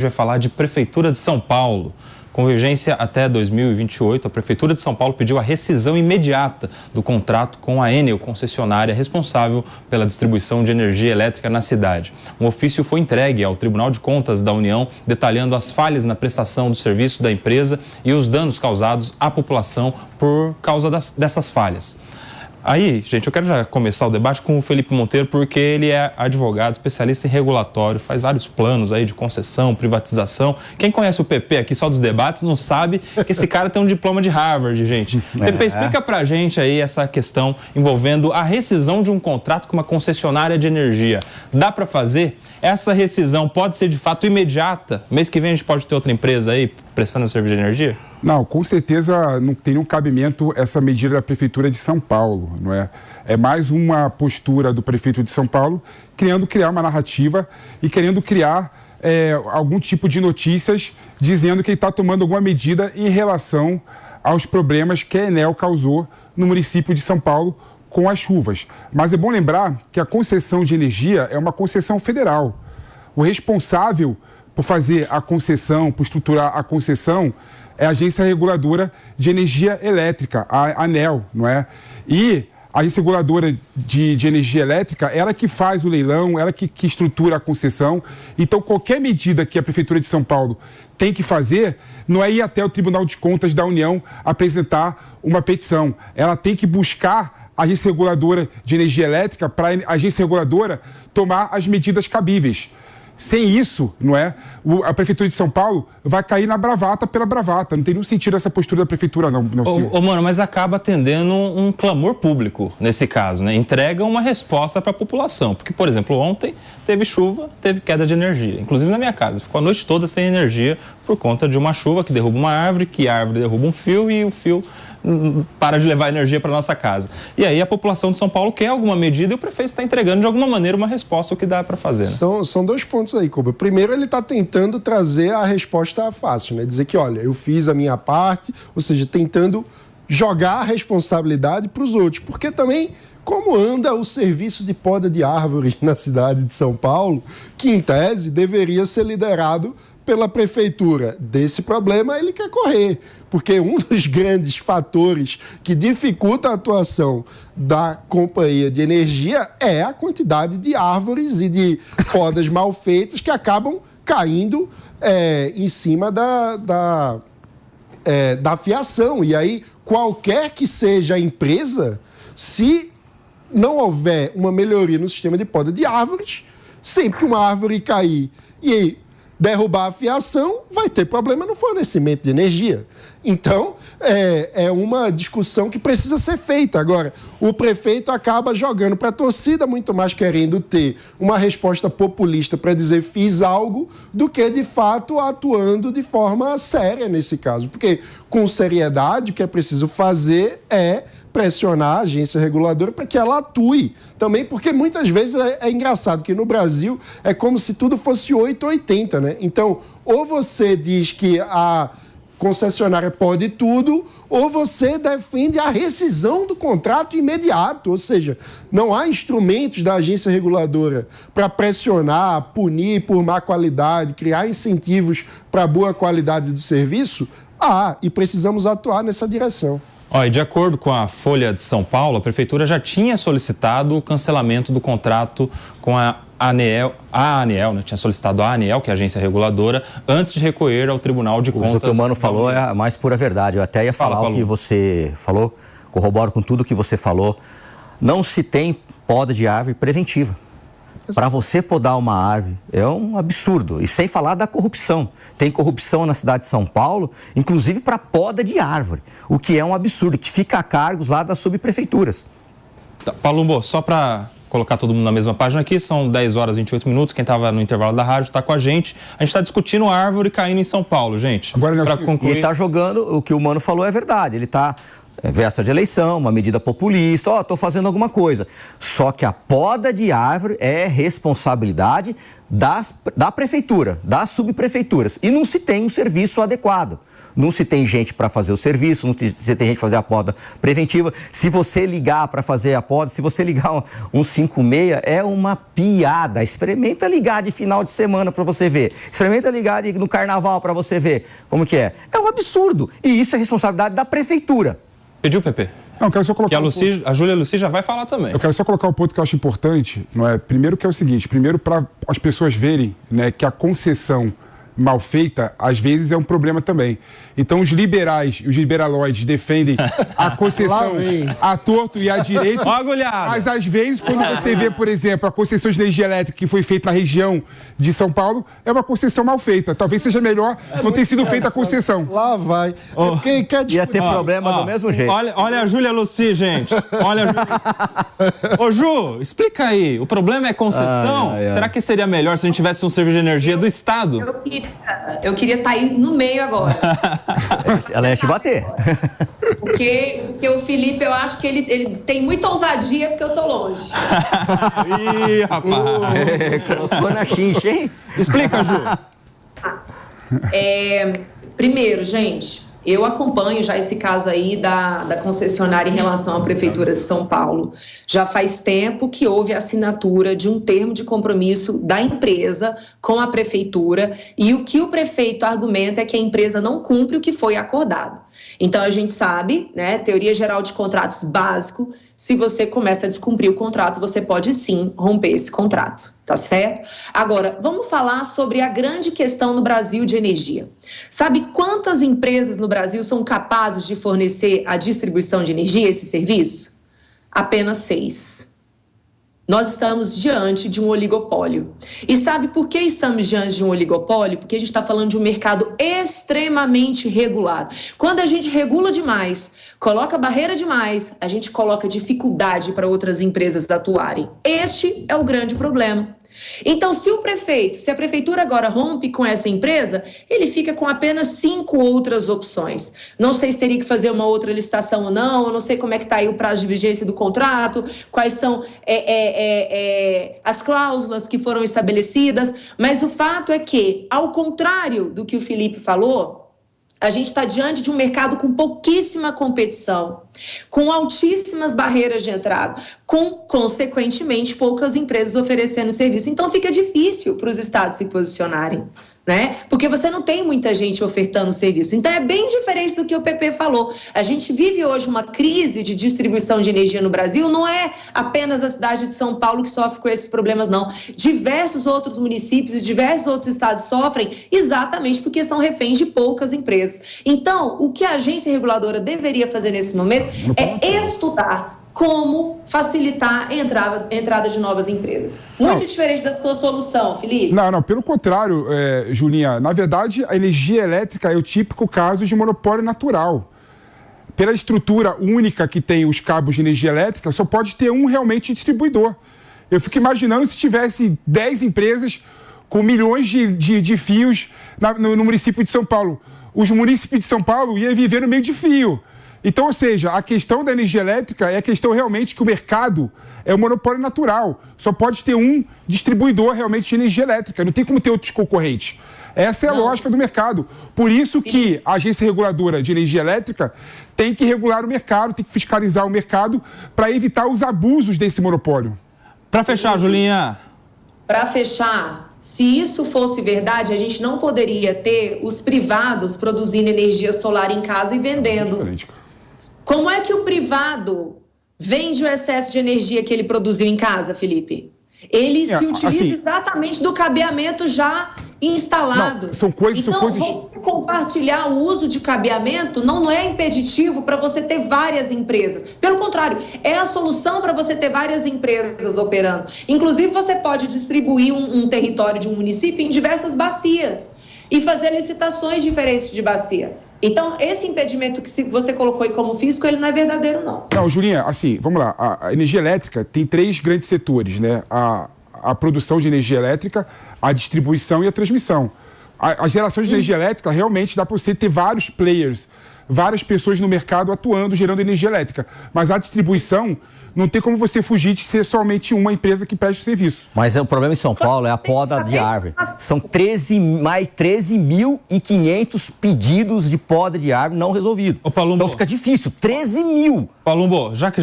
vai falar de Prefeitura de São Paulo. Com vigência até 2028, a Prefeitura de São Paulo pediu a rescisão imediata do contrato com a Enel, concessionária responsável pela distribuição de energia elétrica na cidade. Um ofício foi entregue ao Tribunal de Contas da União, detalhando as falhas na prestação do serviço da empresa e os danos causados à população por causa dessas falhas. Aí, gente, eu quero já começar o debate com o Felipe Monteiro, porque ele é advogado, especialista em regulatório, faz vários planos aí de concessão, privatização. Quem conhece o PP aqui só dos debates não sabe que esse cara tem um diploma de Harvard, gente. PP, explica pra gente aí essa questão envolvendo a rescisão de um contrato com uma concessionária de energia. Dá pra fazer? Essa rescisão pode ser de fato imediata? Mês que vem a gente pode ter outra empresa aí prestando serviço de energia? Não, com certeza não tem nenhum cabimento essa medida da Prefeitura de São Paulo, não é? É mais uma postura do prefeito de São Paulo querendo criar uma narrativa e querendo criar algum tipo de notícias dizendo que ele está tomando alguma medida em relação aos problemas que a Enel causou no município de São Paulo com as chuvas. Mas é bom lembrar que a concessão de energia é uma concessão federal. O responsável por fazer a concessão, por estruturar a concessão, é a Agência Reguladora de Energia Elétrica, a ANEEL, não é? E a Agência Reguladora de Energia Elétrica, ela que faz o leilão, ela que estrutura a concessão. Então, qualquer medida que a Prefeitura de São Paulo tem que fazer, não é ir até o Tribunal de Contas da União apresentar uma petição. Ela tem que buscar a Agência Reguladora de Energia Elétrica para a Agência Reguladora tomar as medidas cabíveis. Sem isso, não é? A Prefeitura de São Paulo vai cair na bravata pela bravata. Não tem nenhum sentido essa postura da Prefeitura, não. Mano, mas acaba atendendo um clamor público nesse caso, né? Entrega uma resposta para a população. Porque, por exemplo, ontem teve chuva, teve queda de energia. Inclusive na minha casa. Ficou a noite toda sem energia por conta de uma chuva que derruba uma árvore, que a árvore derruba um fio e o fio para de levar energia para nossa casa. E aí a população de São Paulo quer alguma medida e o prefeito está entregando de alguma maneira uma resposta, o que dá para fazer. Né? São dois pontos aí, Cuba. Primeiro, ele está tentando trazer a resposta fácil, né? Dizer que, olha, eu fiz a minha parte, ou seja, tentando jogar a responsabilidade para os outros. Porque também, como anda o serviço de poda de árvores na cidade de São Paulo, que em tese deveria ser liderado pela prefeitura. Desse problema ele quer correr, porque um dos grandes fatores que dificulta a atuação da companhia de energia é a quantidade de árvores e de podas mal feitas que acabam caindo em cima da fiação. E aí, qualquer que seja a empresa, se não houver uma melhoria no sistema de poda de árvores, sempre que uma árvore cair e derrubar a fiação, vai ter problema no fornecimento de energia. Então, é uma discussão que precisa ser feita. Agora, o prefeito acaba jogando para a torcida, muito mais querendo ter uma resposta populista para dizer fiz algo, do que, de fato, atuando de forma séria nesse caso. Porque, com seriedade, o que é preciso fazer é pressionar a agência reguladora para que ela atue também, porque muitas vezes é engraçado que no Brasil é como se tudo fosse 880, né? Então, ou você diz que a concessionária pode tudo, ou você defende a rescisão do contrato imediato, ou seja, não há instrumentos da agência reguladora para pressionar, punir por má qualidade, criar incentivos para boa qualidade do serviço, e precisamos atuar nessa direção. E de acordo com a Folha de São Paulo, a Prefeitura já tinha solicitado o cancelamento do contrato com a ANEEL, né? Tinha solicitado a ANEEL, que é a agência reguladora, antes de recorrer ao Tribunal de Contas. O que o Mano falou é a mais pura verdade. Eu até ia falar o que você falou, corroboro com tudo que você falou. Não se tem poda de árvore preventiva. Para você podar uma árvore é um absurdo. E sem falar da corrupção. Tem corrupção na cidade de São Paulo, inclusive para poda de árvore. O que é um absurdo, que fica a cargos lá das subprefeituras. Palumbo, só para colocar todo mundo na mesma página aqui, são 10 horas e 28 minutos. Quem estava no intervalo da rádio está com a gente. A gente está discutindo a árvore caindo em São Paulo, gente. Agora, para concluir... E ele está jogando, o que o Mano falou é verdade. Ele está véspera de eleição, uma medida populista, estou fazendo alguma coisa. Só que a poda de árvore é responsabilidade da prefeitura, das subprefeituras. E não se tem um serviço adequado. Não se tem gente para fazer o serviço, não se tem gente para fazer a poda preventiva. Se você ligar para fazer a poda, se você ligar um 56, é uma piada. Experimenta ligar de final de semana para você ver. Experimenta ligar no carnaval para você ver como que é. É um absurdo. E isso é responsabilidade da prefeitura. Pediu, Pepe? Não, eu quero só colocar a Júlia Lucy já vai falar também. Eu quero só colocar um ponto que eu acho importante, não é? Primeiro que é o seguinte, primeiro para as pessoas verem, né, que a concessão mal feita, às vezes é um problema também. Então, os liberais e os liberaloides defendem a concessão à torto e à direito. Mas, às vezes, quando você vê, por exemplo, a concessão de energia elétrica que foi feita na região de São Paulo, é uma concessão mal feita. Talvez seja melhor não ter sido feita a concessão. Lá vai. Quem quer ia ter problema do mesmo jeito. Olha a Júlia Lucy, gente. Olha a Júlia. Ô, Ju, explica aí. O problema é concessão? Será que seria melhor se a gente tivesse um serviço de energia do Estado? Eu queria estar aí no meio agora. Ela ia te bater. Porque o Felipe, eu acho que ele tem muita ousadia porque eu tô longe. Ih, rapaz. Colocou na chincha, hein? Explica, Ju. Primeiro, gente, eu acompanho já esse caso aí da concessionária em relação à Prefeitura de São Paulo. Já faz tempo que houve a assinatura de um termo de compromisso da empresa com a Prefeitura e o que o prefeito argumenta é que a empresa não cumpre o que foi acordado. Então, a gente sabe, né, teoria geral de contratos básico, se você começa a descumprir o contrato, você pode sim romper esse contrato, tá certo? Agora, vamos falar sobre a grande questão no Brasil de energia. Sabe quantas empresas no Brasil são capazes de fornecer a distribuição de energia, esse serviço? Apenas 6. Nós estamos diante de um oligopólio. E sabe por que estamos diante de um oligopólio? Porque a gente está falando de um mercado extremamente regulado. Quando a gente regula demais, coloca barreira demais, a gente coloca dificuldade para outras empresas atuarem. Este é o grande problema. Então, se a prefeitura agora rompe com essa empresa, ele fica com apenas 5 outras opções. Não sei se teria que fazer uma outra licitação ou não, eu não sei como é que está aí o prazo de vigência do contrato, quais são as cláusulas que foram estabelecidas, mas o fato é que, ao contrário do que o Felipe falou, a gente está diante de um mercado com pouquíssima competição, com altíssimas barreiras de entrada, com, consequentemente, poucas empresas oferecendo serviço. Então, fica difícil para os estados se posicionarem, né? Porque você não tem muita gente ofertando serviço. Então, é bem diferente do que o PP falou. A gente vive hoje uma crise de distribuição de energia no Brasil. Não é apenas a cidade de São Paulo que sofre com esses problemas, não. Diversos outros municípios e diversos outros estados sofrem exatamente porque são reféns de poucas empresas. Então, o que a agência reguladora deveria fazer nesse momento é estudar como facilitar a entrada de novas empresas. Muito diferente da sua solução, Felipe. Não, pelo contrário, Julinha. Na verdade, a energia elétrica é o típico caso de monopólio natural. Pela estrutura única que tem os cabos de energia elétrica, só pode ter um realmente distribuidor. Eu fico imaginando se tivesse 10 empresas com milhões de fios no município de São Paulo. Os municípios de São Paulo iam viver no meio de fio. Então, ou seja, a questão da energia elétrica é a questão realmente que o mercado é um monopólio natural. Só pode ter um distribuidor realmente de energia elétrica, não tem como ter outros concorrentes. Essa é a lógica do mercado. Por isso que a agência reguladora de energia elétrica tem que regular o mercado, tem que fiscalizar o mercado para evitar os abusos desse monopólio. Para fechar, Julinha. Para fechar... Se isso fosse verdade, a gente não poderia ter os privados produzindo energia solar em casa e vendendo. Como é que o privado vende o excesso de energia que ele produziu em casa, Felipe? Ele se utiliza exatamente do cabeamento já instalado. Não, são coisas... Você compartilhar o uso de cabeamento não é impeditivo para você ter várias empresas. Pelo contrário, é a solução para você ter várias empresas operando. Inclusive, você pode distribuir um território de um município em diversas bacias e fazer licitações diferentes de bacia. Então, esse impedimento que você colocou aí como físico, ele não é verdadeiro, não. Não, Julinha, assim, vamos lá. A energia elétrica tem 3 grandes setores, né? A produção de energia elétrica, a distribuição e a transmissão. A geração de energia elétrica, realmente, dá para você ter vários players várias pessoas no mercado atuando, gerando energia elétrica. Mas a distribuição, não tem como você fugir de ser somente uma empresa que presta o serviço. Mas o problema em São Paulo é a poda de árvore. São mais 13.500 pedidos de poda de árvore não resolvidos. Ô, Palumbo, então fica difícil, 13 mil. Palumbo, já que